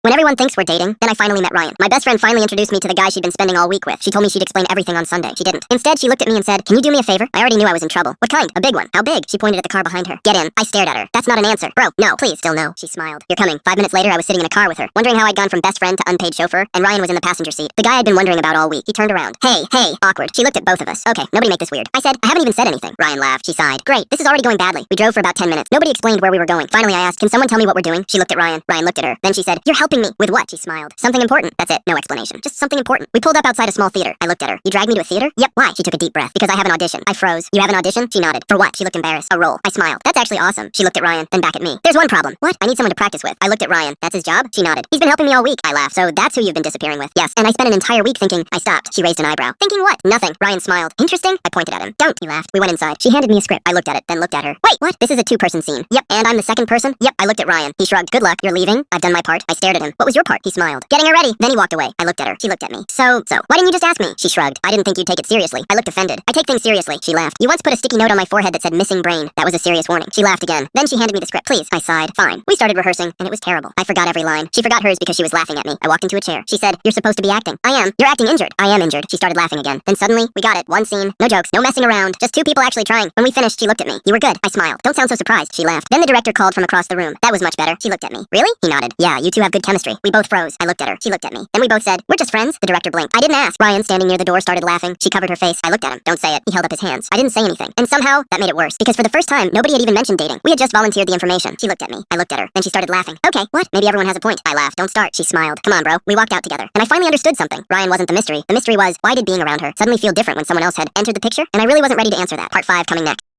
When everyone thinks we're dating, then I finally met Ryan. My best friend finally introduced me to the guy she'd been spending all week with. She told me she'd explain everything on Sunday. She didn't. Instead, she looked at me and said, "Can you do me a favor?" I already knew I was in trouble. "What kind?" "A big one." "How big?" She pointed at the car behind her. "Get in." I stared at her. "That's not an answer." "Bro, no, please." "Still no." She smiled. "You're coming." 5 minutes later, I was sitting in a car with her, wondering how I'd gone from best friend to unpaid chauffeur, and Ryan was in the passenger seat. The guy I'd been wondering about all week. He turned around. Hey, awkward. She looked at both of us. "Okay, nobody make this weird." I said, "I haven't even said anything." Ryan laughed. She sighed. "Great, this is already going badly." We drove for about 10 minutes. Nobody explained where we were going. Finally, I asked, "Can someone tell me what we're doing?" She looked at Ryan. Ryan looked at her. Then she said, "You're helping me." "With what?" She smiled. "Something important." That's it. No explanation. Just something important. We pulled up outside a small theater. I looked at her. "You dragged me to a theater?" "Yep." "Why?" She took a deep breath. "Because I have an audition." I froze. "You have an audition?" She nodded. "For what?" She looked embarrassed. "A role." I smiled. "That's actually awesome." She looked at Ryan, then back at me. "There's one problem." "What?" "I need someone to practice with." I looked at Ryan. "That's his job?" She nodded. "He's been helping me all week." I laughed. "So that's who you've been disappearing with?" "Yes." "And I spent an entire week thinking." I stopped. She raised an eyebrow. "Thinking what?" "Nothing." Ryan smiled. "Interesting?" I pointed at him. "Don't." He laughed. We went inside. She handed me a script. I looked at it, then looked at her. "Wait, what?" "This is a two-person scene." "Yep." "And I'm the second person?" "Yep." I looked at Ryan. He shrugged. "Good luck. You're leaving?" "I've done my part." I stared at him. "What was your part?" He smiled. "Getting her ready." Then he walked away. I looked at her. She looked at me. So, why didn't you just ask me?" She shrugged. "I didn't think you'd take it seriously." I looked offended. "I take things seriously." She laughed. "You once put a sticky note on my forehead that said missing brain. That was a serious warning." She laughed again. Then she handed me the script. "Please." I sighed. "Fine." We started rehearsing, and it was terrible. I forgot every line. She forgot hers because she was laughing at me. I walked into a chair. She said, "You're supposed to be acting." "I am." "You're acting injured." "I am injured." She started laughing again. Then suddenly, we got it. One scene. No jokes. No messing around. Just two people actually trying. When we finished, she looked at me. "You were good." I smiled. "Don't sound so surprised." She laughed. Then the director called from across the room. "That was much better." She looked at me. "Really?" He nodded. "Yeah, you two have good chemistry." We both froze. I looked at her. She looked at me. Then we both said, "We're just friends." The director blinked. I didn't ask. Ryan, standing near the door, started laughing. She covered her face. I looked at him. "Don't say it." He held up his hands. I didn't say anything. And somehow, that made it worse. Because for the first time, nobody had even mentioned dating. We had just volunteered the information. She looked at me. I looked at her. Then she started laughing. "Okay, what?" "Maybe everyone has a point." I laughed. "Don't start." She smiled. "Come on, bro." We walked out together. And I finally understood something. Ryan wasn't the mystery. The mystery was, why did being around her suddenly feel different when someone else had entered the picture? And I really wasn't ready to answer that. Part 5 coming next.